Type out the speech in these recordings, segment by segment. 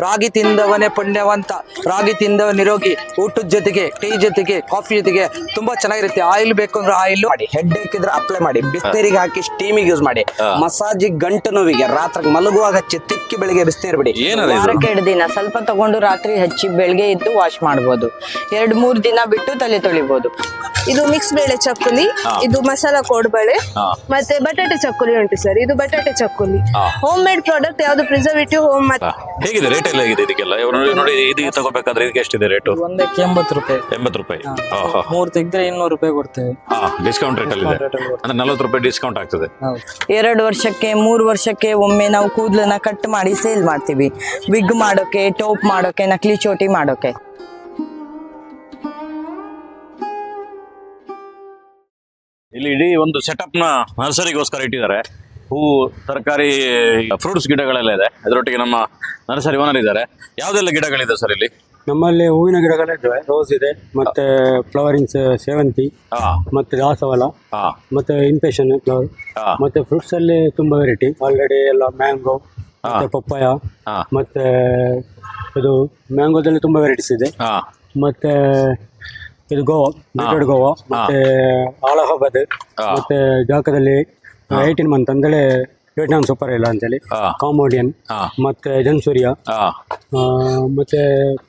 ರಾಗಿ ತಿಂದವನೇ ಪುಣ್ಯವಂತ, ರಾಗಿ ತಿಂದವ ನಿರೋಗಿ. ಊಟದ ಜೊತೆಗೆ, ಟೀ ಜೊತೆಗೆ, ಕಾಫಿ ಜೊತೆಗೆ ತುಂಬಾ ಚೆನ್ನಾಗಿರುತ್ತೆ. ಆಯಿಲ್ ಬೇಕು ಅಂದ್ರೆ ಆಯಿಲ್ ಮಾಡಿ, ಹೆಡ್ ಏಕ್ ಇದ್ರೆ ಅಪ್ಲೈ ಮಾಡಿ, ಬಿಸಿನೀರಿಗೆ ಹಾಕಿ ಸ್ಟೀಮಿಗೆ ಯೂಸ್ ಮಾಡಿ, ಮಸಾಜಿಗೆ, ಗಂಟು ನೋವಿಗೆ, ರಾತ್ರಿ ಮಲಗುವಾಗ ತಿಕ್ಕಿ ಬೆಳಿಗ್ಗೆ ಬಿಸಿನೀರು ಬಿಡಿ. ವಾರಕ್ಕೆ 2 ದಿನ ಸ್ವಲ್ಪ ತಗೊಂಡು ರಾತ್ರಿ ಹಚ್ಚಿ ಬೆಳಗ್ಗೆ ಎದ್ದು ವಾಶ್ ಮಾಡ್ಬೋದು. 2-3 ದಿನ ಬಿಟ್ಟು ತಲೆ ತೊಳಿಬಹುದು. ಇದು ಮಿಕ್ಸ್ ಬೇಳೆ ಚಕ್ಕುಲಿ, ಇದು ಮಸಾಲಾ ಕೋಡ್ಬಳೆ, ಮತ್ತೆ ಬಟಾಟೆ ಚಕ್ಕುಲಿ ಉಂಟು ಸರ್. ಇದು ಬಟಾಟೆ ಚಕ್ಕುಲಿ ಹೋಮ್ ಮೇಡ್ ಪ್ರಾಡಕ್ಟ್. ಯಾವ್ದು ಪ್ರಿಸರ್ವೇಟಿವ್ ಹೋಮ್. ಹೇಗಿದೆ ರೇಟ್ ಎಲ್ಲ ಹೇಗಿದೆ ಇದಕ್ಕೆಲ್ಲ? ನೋಡಿ ಇದಕ್ಕೆ ತಗೋಬೇಕಾದ್ರೆ ಇದಕ್ಕೆ ಎಷ್ಟಿದೆ ರೇಟು? ಒಂದಕ್ಕೆ 80 ರೂಪಾಯಿ. 80 ರೂಪಾಯಿ. 3 ತೆಗೆದ್ರೆ 200 ರೂಪಾಯಿ ಕೊಡ್ತೇವೆ. ಡಿಸ್ಕೌಂಟ್ ರೇಟ್ ಅಲ್ಲಿ ಇದೆ ಅಂದ್ರೆ 40 ರೂಪಾಯಿ ಡಿಸ್ಕೌಂಟ್ ಆಗ್ತದೆ. 2 ವರ್ಷಕ್ಕೆ 3 ವರ್ಷಕ್ಕೆ ಒಮ್ಮೆ ನಾವು ಕೂದಲನ್ನ ಕಟ್ ಮಾಡಿ ಸೇಲ್ ಮಾಡ್ತೀವಿ. ವಿಗ್ ಮಾಡೋಕೆ, ಟೋಪ್ ಮಾಡೋಕೆ, ನಕಲಿ ಚೋಟಿ ಮಾಡೋಕೆ. ಇಲ್ಲಿ ಇಡೀ ಒಂದು ಸೆಟಪ್ ನ ನರ್ಸರಿಗೋಸ್ಕರ ಇಟ್ಟಿದ್ದಾರೆ. ಹೂವು, ತರಕಾರಿ, ಫ್ರೂಟ್ಸ್ ಗಿಡಗಳೆಲ್ಲ ಇದೆ. ಅದರೊಟ್ಟಿಗೆ ನಮ್ಮ ನರ್ಸರಿ ಓನರ್ ಇದ್ದಾರೆ. ಯಾವ್ದೆಲ್ಲ ಗಿಡಗಳಿದೆ ಸರ್ ಇಲ್ಲಿ? ನಮ್ಮಲ್ಲಿ ಹೂವಿನ ಗಿಡಗಳಿದ್ದಾವೆ. ರೋಸ್ ಇದೆ, ಮತ್ತೆ ಫ್ಲವರಿಂಗ್ಸ್, ಸೇವಂತಿ, ಮತ್ತೆ ದಾಸವಾಳ, ಮತ್ತೆ ಇಂಪೇಷನ್ ಫ್ಲವರ್, ಮತ್ತೆ ಫ್ರೂಟ್ಸ್ ಅಲ್ಲಿ ತುಂಬಾ ವೆರೈಟಿ. ಆಲ್ರೆಡಿ ಎಲ್ಲ ಮ್ಯಾಂಗೋ, ಮತ್ತೆ ಪಪ್ಪಾಯ, ಮತ್ತೆ ಇದು ಮ್ಯಾಂಗೋದಲ್ಲಿ ತುಂಬಾ ವೆರೈಟೀಸ್ ಇದೆ. ಮತ್ತೆ ಇದು ಗೋವಾ, ಬಿಟೆಡ್ ಗೋವಾ, ಮತ್ತೆ ಅಲಹಾಬಾದ್, ಮತ್ತೆ ಜಾಕದಲ್ಲಿ 18 ಮಂತ್ ಅಂದ್ರೆ ವಿಯೆಟ್ನಾಂ ಸೂಪರ್ ಇಲ್ಲ ಅಂತೇಳಿ, ಕಾಂಬೋಡಿಯನ್, ಮತ್ತೆ ಜನ್ಸೂರಿಯಾ, ಮತ್ತೆ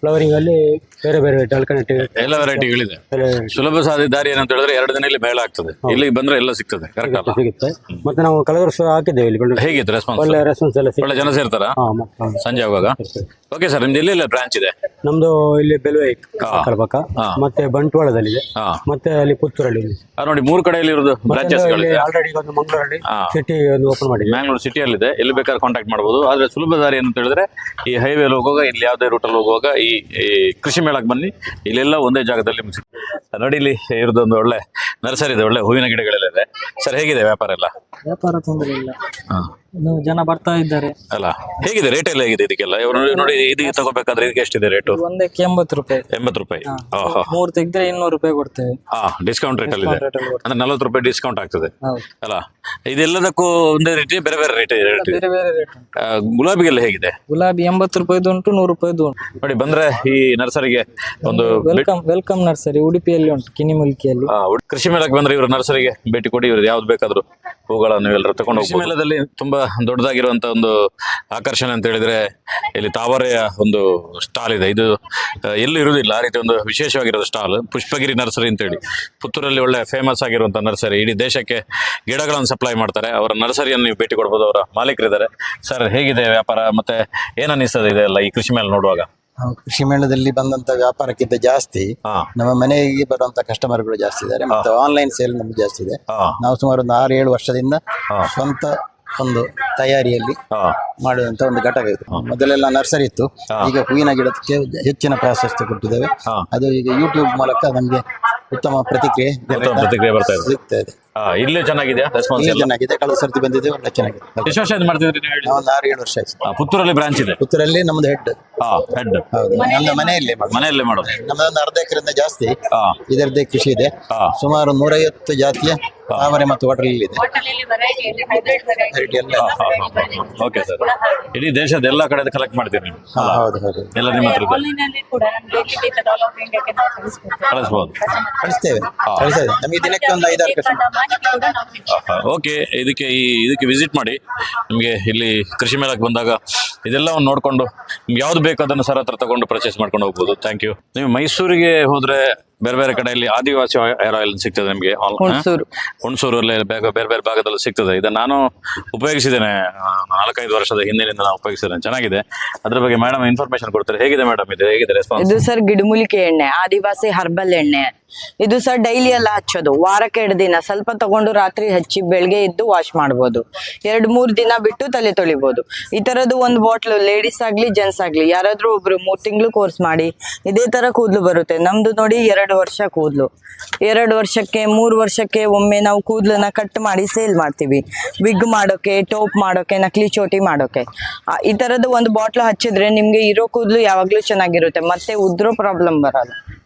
ಫ್ಲವರಿಂಗ್ ಅಲ್ಲಿ ಬೇರೆ ಬೇರೆ ಆಲ್ಟರ್ನೇಟಿವ್ ಎಲ್ಲ ವೆರೈಟಿಗಳಿದೆ. ಸುಲಭ ಸಾಧ್ಯ ದಾರಿ ಏನಂತ ಹೇಳಿದ್ರೆ 2 ದಿನ ಇಲ್ಲಿ ಮೇಳ ಆಗ್ತದೆ. ಇಲ್ಲಿ ಬಂದ್ರೆ ಎಲ್ಲ ಸಿಗ್ತದೆ, ಸಿಗುತ್ತೆ. ಮತ್ತೆ ನಾವು ಕಲರ್ಸ್ ಹಾಕಿದ್ದೇವೆ ಇಲ್ಲಿ. ಹೇಗಿತ್ತು ರೆಸ್ಪಾನ್ಸ್? ಒಳ್ಳೆ ರೆಸ್ಪಾನ್ಸ್ ಎಲ್ಲ ಒಳ್ಳೆ ಜನ ಸೇರ್ತಾರ ಸಂಜೆ ಆಗುವಾಗ? ಓಕೆ ಸರ್, ನಿಮ್ದು ಎಲ್ಲೆಲ್ಲ ಬ್ರಾಂಚ್ ಇದೆ? ನಮ್ದು ಇಲ್ಲಿ ಬೆಲುವೆ ಪಕ್ಕ, ಮತ್ತೆ ಬಂಟ್ವಾಳದಲ್ಲಿದೆ, ಮತ್ತೆ ಅಲ್ಲಿ ಪುತ್ತೂರಲ್ಲಿ ಇದೆ. ನೋಡಿ 3 ಕಡೆಯಲ್ಲಿ ಇರೋದು ಬ್ರಾಂಚಸ್ ಗಳಿದೆ. ಆಲ್ರೆಡಿ ಒಂದು ಮಂಗಳೂರಲ್ಲಿ ಸಿಟಿ ಒಂದು ಓಪನ್ ಮಾಡಿದೆ. ಮ್ಯಾಂಗ್ಳೂರ್ ಸಿಟಿಯಲ್ಲಿದೆ. ಎಲ್ಲಿ ಬೇಕಾದ್ರೆ ಕಾಂಟ್ಯಾಕ್ಟ್ ಮಾಡಬಹುದು. ಆದ್ರೆ ಸುಲಭ ದಾರಿ ಏನಂತ ಹೇಳಿದ್ರೆ ಈ ಹೈವೇ ಹೋಗುವಾಗ, ಇಲ್ಲಿ ಯಾವುದೇ ರೂಟಲ್ಲಿ ಹೋಗುವಾಗ ಈ ಕೃಷಿ ಮೇಳಕ್ಕೆ ಬನ್ನಿ. ಇಲ್ಲೆಲ್ಲ ಒಂದೇ ಜಾಗದಲ್ಲಿ ನೋಡಿ. ಇಲ್ಲಿ ಇರೋದೊಂದು ಒಳ್ಳೆ ನರ್ಸರಿ ಇದೆ, ಒಳ್ಳೆ ಹೂವಿನ ಗಿಡಗಳೆಲ್ಲ ಇದೆ. ಸರ್, ಹೇಗಿದೆ ವ್ಯಾಪಾರ ಎಲ್ಲ? ವ್ಯಾಪಾರ ತೊಂದರೆ ಇಲ್ಲ, ಜನ ಬರ್ತಾ ಇದ್ದಾರೆ. ಅಲ್ಲ, ಹೇಗಿದೆ ರೇಟ್ ಎಲ್ಲ ಹೇಗಿದೆ ಇದಕ್ಕೆಲ್ಲ? ನೋಡಿ ಇದಕ್ಕೆ ತಗೋಬೇಕಾದ್ರೆ ಇದಕ್ಕೆ ಎಷ್ಟಿದೆ ರೇಟು? ಒಂದಕ್ಕೆ 80 ರೂಪಾಯಿ. 80 ರೂಪಾಯಿ. 3 ತೆಗೆದ್ರೆ 200 ರೂಪಾಯಿ ಕೊಡ್ತೇವೆ. ಡಿಸ್ಕೌಂಟ್ ರೇಟ್ ಅಲ್ಲಿ ಇದೆ ಅಂದ್ರೆ 40 ರೂಪಾಯಿ ಡಿಸ್ಕೌಂಟ್ ಆಗ್ತದೆ ಅಲ್ಲ? ಇದೆಲ್ಲದಕ್ಕೂ ಒಂದೇ ರೇಟ್, ಬೇರೆ ಬೇರೆ ರೇಟ್ ಇದೆ. ಬೇರೆ ಬೇರೆ ರೇಟ್. ಗುಲಾಬಿಗೆಲ್ಲ ಹೇಗಿದೆ? ಗುಲಾಬಿ 80 ರೂಪಾಯಿದು ಉಂಟು, 100 ರೂಪಾಯಿದು ಉಂಟು. ನೋಡಿ, ಬಂದ್ರೆ ಈ ನರ್ಸರಿಗೆ ಒಂದು ವೆಲ್ಕಮ್ ನರ್ಸರಿ ಉಡುಪಿಯಲ್ಲಿ ಉಂಟು, ಕಿನಿಮುಲ್ಕಿಯಲ್ಲಿ. ಕೃಷಿ ಮೇಳಕ್ಕೆ ಬಂದ್ರೆ ಇವ್ರ ನರ್ಸರಿಗೆ ಭೇಟಿ ಕೊಡಿ. ಇವ್ರದ್ದು ಯಾವ್ದು ಬೇಕಾದ್ರೂ ಹೂಗಳನ್ನು ಎಲ್ಲರೂ ತಗೊಂಡು ಹೋಗಿ. ಮೇಳದಲ್ಲಿ ತುಂಬಾ ದೊಡ್ಡದಾಗಿರುವಂತ ಒಂದು ಆಕರ್ಷಣೆ ಅಂತ ಹೇಳಿದ್ರೆ ಇಲ್ಲಿ ತಾವರೆಯ ಒಂದು ಸ್ಟಾಲ್ ಇದೆ. ಇದು ಎಲ್ಲೂ ಇರುವುದಿಲ್ಲ ಆ ರೀತಿ ಒಂದು ವಿಶೇಷವಾಗಿರೋ ಸ್ಟಾಲ್. ಪುಷ್ಪಗಿರಿ ನರ್ಸರಿ ಅಂತೇಳಿ ಪುತ್ತೂರಲ್ಲಿ ಒಳ್ಳೆ ಫೇಮಸ್ ಆಗಿರುವಂತ ನರ್ಸರಿ. ಇಡೀ ದೇಶಕ್ಕೆ ಗಿಡಗಳನ್ನು ಸಪ್ಲೈ ಮಾಡ್ತಾರೆ. ಅವರ ನರ್ಸರಿಯನ್ನು ನೀವು ಭೇಟಿ ಕೊಡ್ಬೋದು. ಅವರ ಮಾಲೀಕರಿದ್ದಾರೆ. ಸರ್, ಹೇಗಿದೆ ವ್ಯಾಪಾರ ಮತ್ತೆ ಏನ್ ಅನಿಸ್ತದೆ ಇದೆಲ್ಲ ಈ ಕೃಷಿ ಮೇಳ ನೋಡುವಾಗ? ಕೃಷಿ ಮೇಳದಲ್ಲಿ ಬಂದಂತ ವ್ಯಾಪಾರಕ್ಕಿಂತ ಜಾಸ್ತಿ ನಮ್ಮ ಮನೆಗೆ ಬರುವಂತ ಕಸ್ಟಮರ್ಗಳು ಜಾಸ್ತಿ ಇದ್ದಾರೆ. ಮತ್ತೆ ಆನ್ಲೈನ್ ಸೇಲ್ ನಮ್ಗೆ ಜಾಸ್ತಿ ಇದೆ. ನಾವು ಸುಮಾರು ಒಂದು 6-7 ವರ್ಷದಿಂದ ಸ್ವಂತ ಒಂದು ತಯಾರಿಯಲ್ಲಿ ಮಾಡುವಂತ ಒಂದು ಘಟಕ ಇದು. ಮೊದಲೆಲ್ಲ ನರ್ಸರಿ ಇತ್ತು, ಈಗ ಹೂವಿನ ಗಿಡಕ್ಕೆ ಹೆಚ್ಚಿನ ಪ್ರಾಶಸ್ತ್ಯ ಕೊಟ್ಟಿದ್ದೇವೆ. ಅದು ಈಗ ಯೂಟ್ಯೂಬ್ ಮೂಲಕ ನಮ್ಗೆ ಉತ್ತಮ ಪ್ರತಿಕ್ರಿಯೆ ಸಿಗ್ತಾ ಇದೆ. ಇಲ್ಲೇ ಚೆನ್ನಾಗಿದೆ, ರೆಸ್ಪಾನ್ಸ್ ಚೆನ್ನಾಗಿದೆ. ಕಳೆದ ಸರ್ತಿ ಬಂದಿದೆ, ಒಳ್ಳೆ ಚೆನ್ನಾಗಿದೆ. ಎಷ್ಟು ವರ್ಷ ಮಾಡ್ತಿದ್ರಿ ನೀವು? ಒಂದು 6-7 ವರ್ಷ ಆಯ್ತು. ಪುತ್ತೂರಲ್ಲಿ ಬ್ರಾಂಚ್ ಇದೆ? ಪುತ್ತೂರಲ್ಲಿ ನಮ್ದು ಹೆಡ್. ಹೌದು, ನಮ್ಮ ಮನೆಯಲ್ಲೇ ಮಾಡೋದು. ನಮ್ಮದೊಂದು 1/2 ಎಕರೆಯಿಂದ ಜಾಸ್ತಿ ಇದರದ್ದೇ ಕೃಷಿ ಇದೆ. ಸುಮಾರು 150 ಜಾತಿಯ ತಾವರೆ ಮತ್ತು ಹೋಟೆಲ್ ಇದೆ. ಓಕೆ ಸರ್, ಇಡೀ ದೇಶದ ಎಲ್ಲಾ ಕಡೆ ಕಲೆಕ್ಟ್ ಮಾಡ್ತೀರಿ ನೀವು? ಹೌದು ಹೌದು, ಎಲ್ಲ ನಿಮ್ಮ ಹತ್ರ ಕಳಿಸ್ಬೋದು? ಕಳಿಸ್ತೇವೆ. ನಮಗೆ ದಿನಕ್ಕೆ ಒಂದು 5-6 ಓಕೆ, ಇದಕ್ಕೆ ವಿಸಿಟ್ ಮಾಡಿ. ನಿಮಗೆ ಇಲ್ಲಿ ಕೃಷಿ ಮೇಳಕ್ಕೆ ಬಂದಾಗ ಇದೆಲ್ಲವನ್ನು ನೋಡ್ಕೊಂಡು ನಿಮ್ಗೆ ಯಾವ್ದು ಬೇಕು ಅದನ್ನು ಸರ್ ಹತ್ರ ತಗೊಂಡು ಪರ್ಚೇಸ್ ಮಾಡ್ಕೊಂಡು ಹೋಗ್ಬೋದು. Thank you. ನೀವು ಮೈಸೂರಿಗೆ ಹೋದ್ರೆ ಬೇರೆ ಬೇರೆ ಕಡೆಯಲ್ಲಿ ಆದಿವಾಸಿ ಹೇರ್ ಆಯಿಲ್ ಸಿಗ್ತದೆ ನಿಮಗೆ. ಹುಣಸೂರಲ್ಲಿ ಬೇರೆ ಬೇರೆ ಭಾಗದಲ್ಲಿ ಸಿಗ್ತದೆ. ಇದನ್ನು ನಾನು ಉಪಯೋಗಿಸಿದ್ದೇನೆ 4-5 ವರ್ಷದ ಹಿಂದಿನಿಂದ ನಾನು ಉಪಯೋಗಿಸಿದ್ದೇನೆ. ಚೆನ್ನಾಗಿದೆ. ಅದ್ರ ಬಗ್ಗೆ ಮೇಡಮ್ ಇನ್ಫಾರ್ಮೇಶನ್ ಕೊಡ್ತಾರೆ. ಹೇಗಿದೆ ಮೇಡಮ್ ಇದು? ಹೇಗಿದೆ ರೆಸ್ಪಾನ್ಸ್? ಇದು ಸರ್ ಗಿಡಮೂಲಿಕೆ ಎಣ್ಣೆ, ಆದಿವಾಸಿ ಹರ್ಬಲ್ ಎಣ್ಣೆ. ಇದು ಸರ್ ಡೈಲಿ ಎಲ್ಲ ಹಚ್ಚೋದು. ವಾರಕ್ಕೆ 2 ದಿನ ಸ್ವಲ್ಪ ತಗೊಂಡು ರಾತ್ರಿ ಹಚ್ಚಿ ಬೆಳಗ್ಗೆ ಎದ್ದು ವಾಶ್ ಮಾಡ್ಬೋದು. 2-3 ದಿನ ಬಿಟ್ಟು ತಲೆ ತೊಳಿಬಹುದು. ಈ ತರದ್ದು ಒಂದು ಬಾಟ್ಲು ಲೇಡೀಸ್ ಆಗ್ಲಿ ಜೆಂಟ್ಸ್ ಆಗ್ಲಿ ಯಾರಾದ್ರೂ ಒಬ್ರು 3 ತಿಂಗಳು ಕೋರ್ಸ್ ಮಾಡಿ ಇದೇ ತರ ಕೂದಲು ಬರುತ್ತೆ. ನಮ್ದು ನೋಡಿ 2 ವರ್ಷ ಕೂದಲು. 2 ವರ್ಷಕ್ಕೆ 3 ವರ್ಷಕ್ಕೆ ಒಮ್ಮೆ ನಾವು ಕೂದಲನ್ನ ಕಟ್ ಮಾಡಿ ಸೇಲ್ ಮಾಡ್ತೀವಿ. ವಿಗ್ ಮಾಡೋಕೆ, ಟೋಪ್ ಮಾಡೋಕೆ, ನಕಲಿ ಚೋಟಿ ಮಾಡೋಕೆ. ಈ ತರದ್ದು ಒಂದು ಬಾಟ್ಲು ಹಚ್ಚಿದ್ರೆ ನಿಮ್ಗೆ ಇರೋ ಕೂದಲು ಯಾವಾಗ್ಲೂ ಚೆನ್ನಾಗಿರುತ್ತೆ, ಮತ್ತೆ ಉದ್ರೋ ಪ್ರಾಬ್ಲಮ್ ಬರಲ್ಲ.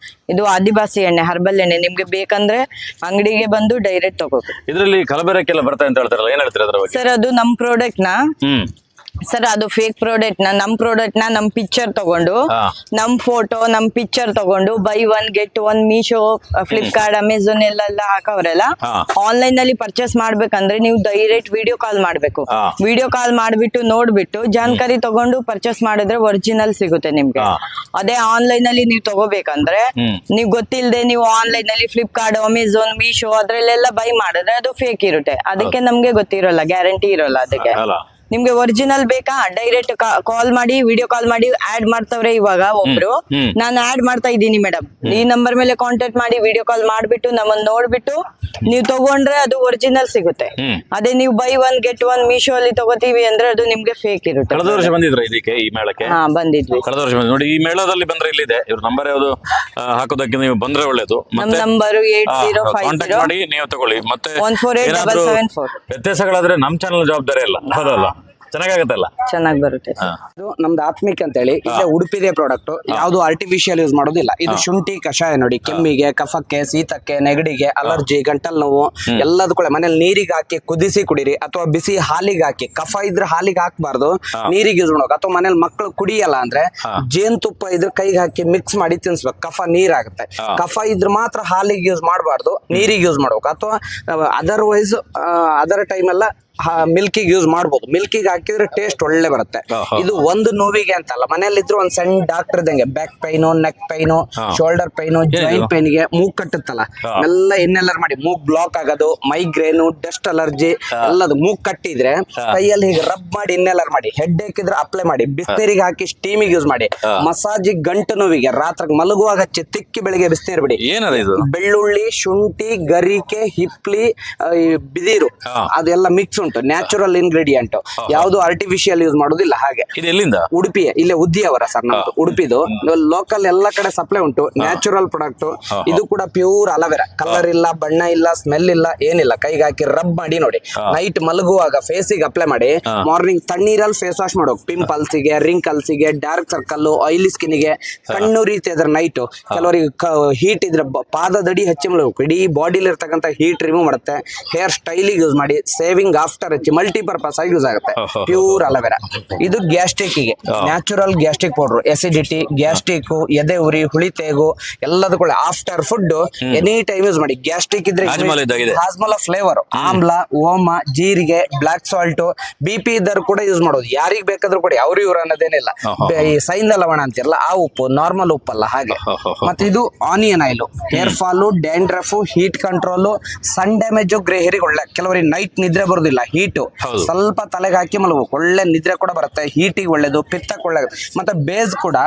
ಇದು ಆದಿವಾಸಿ ಎಣ್ಣೆ, ಹರ್ಬಲ್ ಎಣ್ಣೆ. ನಿಮ್ಗೆ ಬೇಕಂದ್ರೆ ಅಂಗಡಿಗೆ ಬಂದು ಡೈರೆಕ್ಟ್ ತಗೋಬೇಕು. ಇದರಲ್ಲಿ ಕಲಬೆರಕೆಲ್ಲ ಬರ್ತಾ ಅಂತ ಹೇಳ್ತಾರಲ್ಲ, ಏನ್ ಹೇಳ್ತೀರಾ ಅದ್ರ ಬಗ್ಗೆ? ಸರ್, ಅದು ನಮ್ ಪ್ರಾಡಕ್ಟ್ ನ ಸರ್ ಅದು ಫೇಕ್ ಪ್ರಾಡಕ್ಟ್ ನಮ್ ಪ್ರಾಡಕ್ಟ್ ನಮ್ ಪಿಕ್ಚರ್ ತಗೊಂಡು ನಮ್ ಫೋಟೋ ನಮ್ ಪಿಕ್ಚರ್ ತಗೊಂಡು by 1 get 1 Meesho Flipkart Amazon ಎಲ್ಲ ಹಾಕವ್ರೆಲ್ಲ ಆನ್ಲೈನ್ ಅಲ್ಲಿ ಪರ್ಚೇಸ್ ಮಾಡ್ಬೇಕಂದ್ರೆ ನೀವು ಡೈರೆಕ್ಟ್ ವಿಡಿಯೋ ಕಾಲ್ ಮಾಡ್ಬೇಕು. ವಿಡಿಯೋ ಕಾಲ್ ಮಾಡ್ಬಿಟ್ಟು ನೋಡ್ಬಿಟ್ಟು ಜಾಣಕಾರಿ ತಗೊಂಡು ಪರ್ಚೇಸ್ ಮಾಡಿದ್ರೆ ಒರಿಜಿನಲ್ ಸಿಗುತ್ತೆ ನಿಮ್ಗೆ. ಅದೇ ಆನ್ಲೈನ್ ಅಲ್ಲಿ ನೀವು ತಗೋಬೇಕಂದ್ರೆ ನೀವು ಗೊತ್ತಿಲ್ಲದೆ ನೀವು ಆನ್ಲೈನ್ ಅಲ್ಲಿ ಫ್ಲಿಪ್ಕಾರ್ಟ್ ಅಮೆಝಾನ್ ಮೀಶೋ ಅದ್ರಲ್ಲೆಲ್ಲ ಬೈ ಮಾಡಿದ್ರೆ ಅದು ಫೇಕ್ ಇರುತ್ತೆ. ಅದಕ್ಕೆ ನಮ್ಗೆ ಗೊತ್ತಿರೋಲ್ಲ, ಗ್ಯಾರಂಟಿ ಇರೋಲ್ಲ. ಅದಕ್ಕೆ ನಿಮ್ಗೆ ಒರಿಜಿನಲ್ ಬೇಕಾ ಡೈರೆಕ್ಟ್ ಕಾಲ್ ಮಾಡಿ ವಿಡಿಯೋ ಕಾಲ್ ಮಾಡಿ ಆಡ್ ಮಾಡ್ತವ್ರೆ ಇವಾಗ ಒಬ್ರು. ನಾನು ಆಡ್ ಮಾಡ್ತಾ ಇದ್ದೀನಿ ಮೇಡಮ್, ಈ ನಂಬರ್ ಮೇಲೆ ಕಾಂಟ್ಯಾಕ್ಟ್ ಮಾಡಿ ವಿಡಿಯೋ ಕಾಲ್ ಮಾಡ್ಬಿಟ್ಟು ನಮ್ಮನ್ನ ನೋಡ್ಬಿಟ್ಟು ನೀವು ತಗೊಂಡ್ರೆ ಅದು ಒರಿಜಿನಲ್ ಸಿಗುತ್ತೆ. ಅದೇ ನೀವು ಬೈ 1 get 1 ಮೀಶೋ ಅಲ್ಲಿ ತಗೋತೀವಿ ಅಂದ್ರೆ ಅದು ನಿಮ್ಗೆ ಫೇಕ್ ಇರುತ್ತೆ. ಕಳೆದ ವರ್ಷ ಬಂದಿದ್ರ ಇದಕ್ಕೆ ಈ ಮೇಳಕ್ಕೆ? ಬಂದಿದ್ವಿ ಕಳೆದ ವರ್ಷ ನೋಡಿ. ಈ ಮೇಳದಲ್ಲಿ ಬಂದ್ರೆ ಇಲ್ಲಿದೆ ಇವ್ರ ನಂಬರ್ ಯಾವುದು ಹಾಕೋದಕ್ಕೆ ನೀವು ಬಂದ್ರೆ ಒಳ್ಳೇದು. ನಮ್ ನಂಬರ್ 8050 ಕಾಂಟ್ಯಾಕ್ಟ್ ಮಾಡಿ ನೀವು ತಗೊಳ್ಳಿ. ಮತ್ತೆ 148774. ವ್ಯತ್ಯಾಸಗಳಾದ್ರೆ ನಮ್ ಚಾನಲ್ ಜವಾಬ್ದಾರಿ ಅಲ್ಲ, ಹೌದಲ್ಲ? ಚೆನ್ನಾಗಾಗತ್ತಲ್ಲ? ಚೆನ್ನಾಗಿ ಬರುತ್ತೆ. ಇದು ನಮ್ದು ಆತ್ಮಿಕ್ ಅಂತ ಹೇಳಿ ಇಲ್ಲೇ ಉಡುಪಿದೆ ಪ್ರಾಡಕ್ಟ್. ಯಾವ್ದು ಆರ್ಟಿಫಿಷಿಯಲ್ ಯೂಸ್ ಮಾಡೋದಿಲ್ಲ. ಇದು ಶುಂಠಿ ಕಷಾಯ ನೋಡಿ, ಕೆಮ್ಮಿಗೆ, ಕಫಕ್ಕೆ, ಶೀತಕ್ಕೆ, ನೆಗಡಿಗೆ, ಅಲರ್ಜಿ, ಗಂಟಲ್ ನೋವು ಎಲ್ಲದಕ್ಕೂ ಮನೇಲಿ ನೀರಿಗೆ ಹಾಕಿ ಕುದಿಸಿ ಕುಡೀರಿ, ಅಥವಾ ಬಿಸಿ ಹಾಲಿಗೆ ಹಾಕಿ. ಕಫ ಇದ್ರೆ ಹಾಲಿಗೆ ಹಾಕ್ಬಾರ್ದು, ನೀರಿಗೆ ಯೂಸ್ ಮಾಡ್ಬೇಕು. ಅಥವಾ ಮನೇಲಿ ಮಕ್ಕಳು ಕುಡಿಯಲ್ಲ ಅಂದ್ರೆ ಜೇನುತುಪ್ಪ ಇದ್ರೆ ಕೈಗೆ ಹಾಕಿ ಮಿಕ್ಸ್ ಮಾಡಿ ತಿನ್ಸ್ಬೇಕು, ಕಫ ನೀರಾಗುತ್ತೆ. ಕಫ ಇದ್ರೆ ಮಾತ್ರ ಹಾಲಿಗೆ ಯೂಸ್ ಮಾಡಬಾರ್ದು, ನೀರಿಗೆ ಯೂಸ್ ಮಾಡ್ಬೇಕು. ಅಥವಾ ಅದರ್ವೈಸ್ ಅದರ್ ಟೈಮ್ ಎಲ್ಲ ಮಿಲ್ಕಿಗೆ ಯೂಸ್ ಮಾಡ್ಬೋದು. ಮಿಲ್ಕಿಗೆ ಹಾಕಿದ್ರೆ ಟೇಸ್ಟ್ ಒಳ್ಳೆ ಬರುತ್ತೆ. ಇದು ಒಂದು ನೋವಿಗೆ ಅಂತಲ್ಲ, ಮನೇಲಿ ಇದ್ರು ಒಂದ್ ಸಣ್ಣ ಡಾಕ್ಟರ್ ಇದ್ದಂಗೆ. Back pain, neck pain, shoulder pain, joint ಪೈನ್ಗೆ, ಮೂಗ್ ಕಟ್ಟುತ್ತಲ್ಲ ಎಲ್ಲ ಇನ್ನೆಲ್ಲರ್ ಮಾಡಿ ಮೂಗ್ ಬ್ಲಾಕ್ ಆಗೋದು, ಮೈಗ್ರೇನು, ಡಸ್ಟ್ ಅಲರ್ಜಿ ಎಲ್ಲದು ಮೂಗ್ ಕಟ್ಟಿದ್ರೆ ಕೈಯಲ್ಲಿ ಹೀಗೆ ರಬ್ ಮಾಡಿ ಇನ್ನೆಲ್ಲರ್ ಮಾಡಿ. ಹೆಡ್ ಏಕಿದ್ರೆ ಅಪ್ಲೈ ಮಾಡಿ, ಬಿಸಿನೀರಿಗೆ ಹಾಕಿ ಸ್ಟೀಮಿಗೆ ಯೂಸ್ ಮಾಡಿ. ಮಸಾಜಿಗೆ, ಗಂಟು ನೋವಿಗೆ, ರಾತ್ರಿ ಮಲಗುವಾಗ ತಿಕ್ಕಿ ಬೆಳಿಗ್ಗೆ ಬಿಸಿನೀರು ಬಿಡಿ. ಬೆಳ್ಳುಳ್ಳಿ, ಶುಂಠಿ, ಗರಿಕೆ, ಹಿಪ್ಲಿ, ಬಿದಿರು ಅದೆಲ್ಲ ಮಿಕ್ಸ್ ಉಂಟು. ನ್ಯಾಚುರಲ್ ಇಂಗ್ರೀಡಿಯಂಟ್, ಯಾವ್ದು ಆರ್ಟಿಫಿಷಿಯಲ್ ಯೂಸ್ ಮಾಡೋದಿಲ್ಲ. ಹಾಗೆ ಉಡುಪಿ ಇಲ್ಲೇ ಉದ್ದಿಯವರ ಸರ್ ನಮ್ದು ಉಡುಪಿದು. ಲೋಕಲ್ ಎಲ್ಲ ಕಡೆ ಸಪ್ಲೈ ಉಂಟು. Natural product. ಇದು ಕೂಡ ಪ್ಯೂರ್ ಅಲೋವೆರಾ. ಕಲರ್ ಇಲ್ಲ, ಬಣ್ಣ ಇಲ್ಲ, ಸ್ಮೆಲ್ ಇಲ್ಲ, ಏನಿಲ್ಲ. ಕೈಗೆ ಹಾಕಿ ರಬ್ ಮಾಡಿ ನೋಡಿ. ನೈಟ್ ಮಲಗುವಾಗ ಫೇಸಿಗೆ ಅಪ್ಲೈ ಮಾಡಿ. ಮಾರ್ನಿಂಗ್ ತಣ್ಣೀರಲ್ಲಿ ಫೇಸ್ ವಾಶ್ ಮಾಡೋದು. ಪಿಂಪಲ್ಸ್ಗೆ, ರಿಂಕಲ್ಸ್ಗೆ, ಡಾರ್ಕ್ ಸರ್ಕಲ್, ಆಯಿಲಿ ಸ್ಕಿನ್ಗೆ, ಕಣ್ಣು ರೀತಿ ಅದ್ರ ನೈಟ್. ಕೆಲವರಿಗೆ ಹೀಟ್ ಇದ್ರೆ ಪಾದದಡಿ ಹಚ್ಚಿ ಮಲಗಬೇಕು. ಇಡೀ ಬಾಡಿಲಿ ಇರ್ತಕ್ಕಂಥ ಹೀಟ್ ರಿಮೂವ್ ಮಾಡುತ್ತೆ. ಹೇರ್ ಸ್ಟೈಲಿಗೆ ಯೂಸ್ ಮಾಡಿ. ಸೇವಿಂಗ್ ಆಫ್ಟರ್ ಹಚ್ಚಿ ಮಲ್ಟಿಪರ್ಪಸ್ ಆಗಿ ಯೂಸ್ ಆಗುತ್ತೆ. Pure aloe vera. ಇದು ಗ್ಯಾಸ್ಟ್ರಿಕ್ಗೆ natural gastric powder. Acidity, gastric, ಎದೆ ಉರಿ, ಹುಳಿತೇಗು ಎಲ್ಲದಕ್ಕೂ after food any time use ಮಾಡಿ. ಗ್ಯಾಸ್ಟ್ರಿಕ್ ಇದ್ರೆ ಹಾಜ್ಮಲ ಫ್ಲೇವರ್, ಆಮ್ಲ, ಓಮ, ಜೀರಿಗೆ, ಬ್ಲಾಕ್ ಸಾಲ್ಟ್. BP ಇದ್ದರು ಕೂಡ ಯೂಸ್ ಮಾಡೋದು. ಯಾರಿಗ್ ಬೇಕಾದ್ರೂ ಕೊಡಿ, ಅವ್ರು ಇವ್ರು ಅನ್ನೋದೇನಿಲ್ಲ. ಈ ಸೈಂಧ ಲವಣ ಅಂತಿರಲ್ಲ ಆ ಉಪ್ಪು, ನಾರ್ಮಲ್ ಉಪ್ಪಲ್ಲ ಹಾಗೆ. ಮತ್ತೆ ಇದು onion oil. Hair fall, dandruff, heat control, sun damage, grey ಹೇರಿಗೆ ಒಳ್ಳೆ. ಕೆಲವರಿಗೆ ನೈಟ್ ನಿದ್ರೆ ಬರೋದಿಲ್ಲ, ಹೀಟು. ಸ್ವಲ್ಪ ತಲೆಗೆ ಹಾಕಿ ಮಲಗಬೇಕು, ಒಳ್ಳೆ ನಿದ್ರೆ ಕೂಡ ಬರುತ್ತೆ. ಹೀಟಿಗೆ ಒಳ್ಳೇದು, ಪಿತ್ತಕ್ಕೆ ಒಳ್ಳೇದು. ಮತ್ತೆ ಬೇಸ್ ಕೂಡ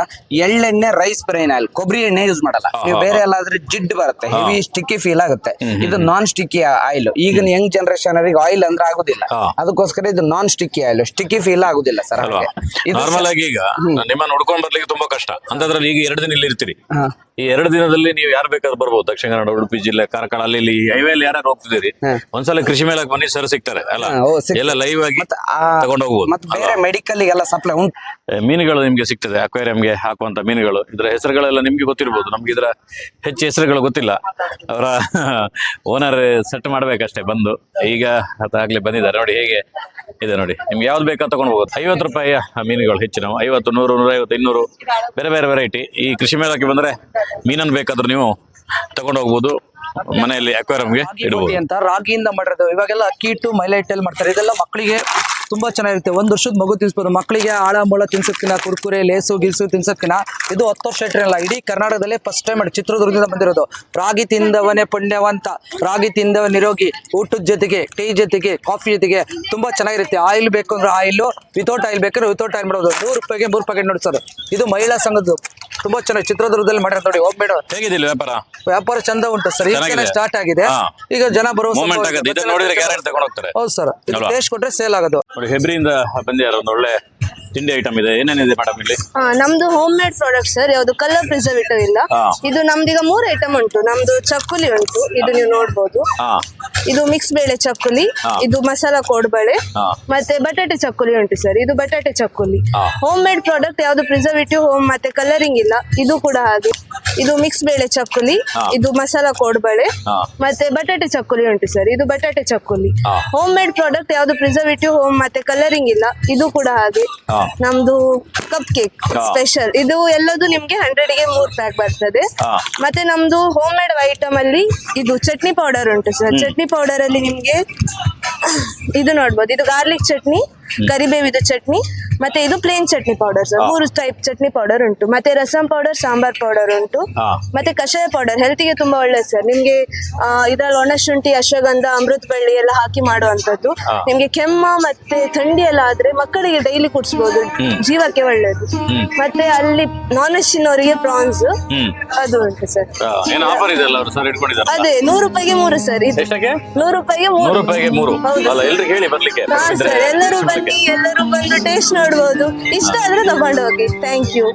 ಎಳ್ಳೆಣ್ಣೆ, ರೈಸ್ ಬ್ರೈನ್ ಆಯಿಲ್, ಕೊಬ್ಬರಿ ಎಣ್ಣೆ ಯೂಸ್ ಮಾಡಲ್ಲ. ನೀವು ಬೇರೆ ಎಲ್ಲಾದ್ರೆ ಜಿಡ್ ಬರುತ್ತೆ, ಹೆವಿ ಸ್ಟಿಕ್ಕಿ ಫೀಲ್ ಆಗುತ್ತೆ. ಇದು ನಾನ್ ಸ್ಟಿಕ್ಕಿ ಆಯಿಲ್. ಈಗಿನ ಯಂಗ್ ಜನರೇಷನ್ ಅವರಿಗೆ ಆಯಿಲ್ ಅಂದ್ರೆ ಆಗುದಿಲ್ಲ, ಅದಕ್ಕೋಸ್ಕರ ಇದು ನಾನ್ ಸ್ಟಿಕ್ಕಿ ಆಯಿಲ್. ಸ್ಟಿಕ್ಕಿ ಫೀಲ್ ಆಗುದಿಲ್ಲ ಸರ್. ನಾರ್ಮಲ್ ಆಗಿ ಈಗ ನಿಮ್ಮ ನೋಡ್ಕೊಂಡ್ ಬರ್ಲಿಕ್ಕೆ ತುಂಬಾ ಕಷ್ಟ ಅಂತದ್ರಲ್ಲಿ ಈಗ 2 ದಿನ ಇಲ್ಲಿ ಇರ್ತೀರಿ. ಈ 2 ದಿನದಲ್ಲಿ ನೀವು ಯಾರು ಬೇಕಾದ್ರೂ ಬರ್ಬೋದು. ದಕ್ಷಿಣ ಕನ್ನಡ, ಉಡುಪಿ ಜಿಲ್ಲೆ, ಕಾರ್ಕಳ, ಅಲ್ಲಿ ಹೈವೇಲಿ ಯಾರು ಹೋಗ್ತಿದ್ದೀರಿ ಒಂದ್ಸಲ ಕೃಷಿ ಮೇಳಕ್ಕೆ ಬನ್ನಿ, ಸರ್ ಸಿಗ್ತಾರೆ ಅಲ್ಲ, ಎಲ್ಲ ಲೈವ್ ಆಗಿ ತಗೊಂಡು ಹೋಗ್ಬೋದು. ಮತ್ತೆ ಬೇರೆ ಮೆಡಿಕಲ್ ಎಲ್ಲ ಸಪ್ಲೈ ಉಂಟು. ಮೀನುಗಳು ನಿಮ್ಗೆ ಸಿಗ್ತದೆ, ಅಕ್ವೇರಿಯಂಗೆ ಹಾಕುವಂತ ಮೀನುಗಳು. ಇದ್ರ ಹೆಸರುಗಳೆಲ್ಲ ನಿಮ್ಗೆ ಗೊತ್ತಿರ್ಬೋದು, ನಮ್ಗೆ ಇದ್ರ ಹೆಚ್ಚು ಹೆಸರುಗಳು ಗೊತ್ತಿಲ್ಲ. ಅವರ ಓನರ್ ಸೆಟ್ ಮಾಡ್ಬೇಕಷ್ಟೇ ಬಂದು. ಈಗ ಅದಾಗ್ಲೇ ಬಂದಿದ್ದಾರೆ ನೋಡಿ, ಹೇಗೆ ಇದೆ ನೋಡಿ. ನಿಮ್ಗೆ ಯಾವ್ದು ಬೇಕಾ ತಗೊಂಡು ಹೋಗೋದು. 50 ರೂಪಾಯಿಯ ಮೀನುಗಳು ಹೆಚ್ಚು. ನಾವು 50, 100, 150, 200 ಬೇರೆ ಬೇರೆ ವೆರೈಟಿ. ಈ ಕೃಷಿ ಮೇಳಕ್ಕೆ ಬಂದ್ರೆ ಮೀನನ್ನು ಬೇಕಾದ್ರೂ ನೀವು ತಗೊಂಡು ಹೋಗ್ಬೋದು. ಮನೆಯಲ್ಲಿ ಅಕ್ವೇರಿಯಂಗೆ ಇಡಬಹುದು ಅಂತ. ರಾಗಿಯಿಂದ ಮಾಡಿರೋದು. ಇವಾಗೆಲ್ಲ ಅಕ್ಕಿ ಇಟ್ಟು ಮೈಲೈಟಲ್ಲಿ ಮಾಡ್ತಾರೆ. ಇದೆಲ್ಲ ಮಕ್ಕಳಿಗೆ ತುಂಬಾ ಚೆನ್ನಾಗಿರುತ್ತೆ. 1 ವರ್ಷದ ಮಗು ತಿನ್ಸ್ಬೋದು. ಮಕ್ಕಳಿಗೆ ಆಳ ಮೊಳ ತಿನ್ಸೋದ್ಕಿನ, ಕುರ್ಕುರೆ, ಲೇಸು ಗಿಲ್ಸು ತಿನ್ಸೋದ್ಕಿನ ಇದು 10 ವರ್ಷ ಇಟ್ಟಿರಲ್ಲ. ಇಡೀ ಕರ್ನಾಟಕದಲ್ಲಿ ಫಸ್ಟ್ ಟೈಮ್ ಚಿತ್ರದುರ್ಗದಿಂದ ಬಂದಿರೋದು. ರಾಗಿ ತಿಂದವನೇ ಪುಣ್ಯವಂತ, ರಾಗಿ ತಿಂದವ ನಿರೋಗಿ. ಊಟದ ಜೊತೆಗೆ, ಟೀ ಜೊತೆಗೆ, ಕಾಫಿ ಜೊತೆಗೆ ತುಂಬಾ ಚೆನ್ನಾಗಿರುತ್ತೆ. ಆಯಿಲ್ ಬೇಕು ಅಂದ್ರೆ ಆಯಿಲ್, ವಿತೌಟ್ ಆಯಿಲ್ ಬೇಕಾದ್ರೆ ವಿತೌಟ್ ಆಯಿಲ್ ಮಾಡೋದು. 100 ರೂಪಾಯಿಗೆ 3 ಪ್ಯಾಕೆಟ್ ನೋಡಿ ಸರ್. ಇದು ಮಹಿಳಾ ಸಂಘದ್ದು. ತುಂಬಾ ಚೆನ್ನಾಗಿ ಚಿತ್ರದುರ್ಗದಲ್ಲಿ ಮಾಡಿರೋದು ನೋಡಿ. ಹೋಗ್ಬೇಡ. ಹೇಗಿದಿಲ್ಲ ವ್ಯಾಪಾರ? ವ್ಯಾಪಾರ ಚಂದ ಉಂಟು ಸರ್. ಈಗ ಸ್ಟಾರ್ಟ್ ಆಗಿದೆ. ಈಗ ಜನ ಬರುವ ಹೌದು ಸರ್. ಟೇಸ್ಟ್ ಕೊಟ್ರೆ ಸೇಲ್ ಆಗೋದು. ಹೆಬ್ರಿಯಿಂದ ಬಂದಿದ್ದಾರೆ. ಒಂದು ಒಳ್ಳೆ ತಿಂಡಿ ಐಟಮ್ ಇದೆ. ಏನೇನಿದೆ ಮೇಡಮ್ ಇಲ್ಲಿ? ನಮ್ದು ಹೋಮ್ ಮೇಡ್ ಪ್ರಾಡಕ್ಟ್ ಸರ್. ಯಾವ್ದು ಕಲರ್ ಪ್ರಿಸರ್ವೇಟಿವ್ ಇಲ್ಲ. ಇದು ನಮ್ದೀಗ 3 ಐಟಮ್ ಉಂಟು. ನಮ್ದು ಚಕ್ಕುಲಿ ಉಂಟು, ಇದು ನೀವು ನೋಡ್ಬೋದು. ಇದು ಮಿಕ್ಸ್ ಬೇಳೆ ಚಕ್ಕುಲಿ, ಇದು ಮಸಾಲಾ ಕೋಡ್ಬಳೆ, ಮತ್ತೆ ಬಟಾಟೆ ಚಕ್ಕುಲಿ ಉಂಟು ಸರ್. ಇದು ಬಟಾಟೆ ಚಕ್ಕುಲಿ ಹೋಮ್ ಮೇಡ್ ಪ್ರಾಡಕ್ಟ್, ಯಾವ್ದು ಪ್ರಿಸರ್ವೇಟಿವ್ ಹೋಮ್ ಮತ್ತೆ ಕಲರಿಂಗ್ ಇಲ್ಲ. ಇದು ಕೂಡ ಹಾಗೆ. ಇದು ಮಿಕ್ಸ್ ಬೇಳೆ ಚಕ್ಕುಲಿ, ಇದು ಮಸಾಲಾ ಕೋಡ್ಬಳೆ, ಮತ್ತೆ ಬಟಾಟೆ ಚಕ್ಕುಲಿ ಉಂಟು ಸರ್. ಇದು ಬಟಾಟೆ ಚಕ್ಕುಲಿ ಹೋಮ್ ಮೇಡ್ ಪ್ರಾಡಕ್ಟ್, ಯಾವ್ದು ಪ್ರಿಸರ್ವೇಟಿವ್ ಹೋಮ್ ಮತ್ತೆ ಕಲರಿಂಗ್ ಇಲ್ಲ. ಇದು ಕೂಡ ಹಾಗೆ. ನಮ್ದು ಕಪ್ ಕೇಕ್ ಸ್ಪೆಷಲ್, ಇದು ಎಲ್ಲದು ನಿಮ್ಗೆ 100ಗೆ 3 ಪ್ಯಾಕ್ ಬರ್ತದೆ. ಮತ್ತೆ ನಮ್ದು ಹೋಮ್ ಮೇಡ್ ಐಟಮ್ ಅಲ್ಲಿ ಇದು ಚಟ್ನಿ ಪೌಡರ್ ಉಂಟು ಸರ್. ಚಟ್ನಿ ಪೌಡರ್ ಅಲ್ಲಿ ನಿಮ್ಗೆ ಇದು ನೋಡ್ಬೋದು, ಇದು ಗಾರ್ಲಿಕ್ ಚಟ್ನಿ, ಕರಿಬೇವಿದು ಚಟ್ನಿ, ಮತ್ತೆ ಇದು plain chutney powder sir. 3 type chutney powder ಉಂಟು. ಮತ್ತೆ ರಸಂ ಪೌಡರ್, ಸಾಂಬಾರ್ ಪೌಡರ್ ಉಂಟು, ಮತ್ತೆ ಕಷಾಯ ಪೌಡರ್ ಹೆಲ್ತ್ಗೆ ತುಂಬಾ ಒಳ್ಳೆ ಸರ್. ನಿಮ್ಗೆ ಇದ್ರಲ್ಲಿ ಒಣಶುಂಠಿ, ಅಶ್ವಗಂಧ, ಅಮೃತ ಬಳ್ಳಿ ಎಲ್ಲ ಹಾಕಿ ಮಾಡುವಂತದ್ದು. ನಿಮ್ಗೆ ಕೆಮ್ಮ ಮತ್ತೆ ಥಂಡಿ ಎಲ್ಲ ಆದ್ರೆ ಮಕ್ಕಳಿಗೆ ಡೈಲಿ ಕುಡಿಸಬಹುದು, ಜೀವಕ್ಕೆ ಒಳ್ಳೇದು. ಮತ್ತೆ ಅಲ್ಲಿ ನಾನ್ ವೆಜ್ ತಿನ್ನೋರಿಗೆ ಪ್ರಾನ್ಸ್ ಅದು ಉಂಟು ಸರ್. ಏನು ಆಫರ್ ಇದೆ ಅಲ್ಲ ಅವರು ಸರ್ ಇಟ್ಕೊಂಡಿದ್ದಾರೆ? ಅದೇ 100 ರೂಪಾಯಿಗೆ 3 ಸರ್. ಇದು ಎಷ್ಟಕ್ಕೆ? 100 ರೂಪಾಯಿಗೆ 100 ರೂಪಾಯಿಗೆ 3. ಹೌದು ಅಲ್ಲ ಎಲ್ರಿಗೆ ಹೇಳಿ ಬರ್ಲಿಕ್ಕೆ. ಹಾ ಸರ್, ಎಲ್ಲರೂ ಬನ್ನಿ, ಎಲ್ಲರೂ ಬಂದು ಟೇಸ್ಟ್ ನೋಡ್ಬೋದು. ಇಷ್ಟ ಆದ್ರೆ ತಗೊಂಡು ಹೋಗಿ. Thank you.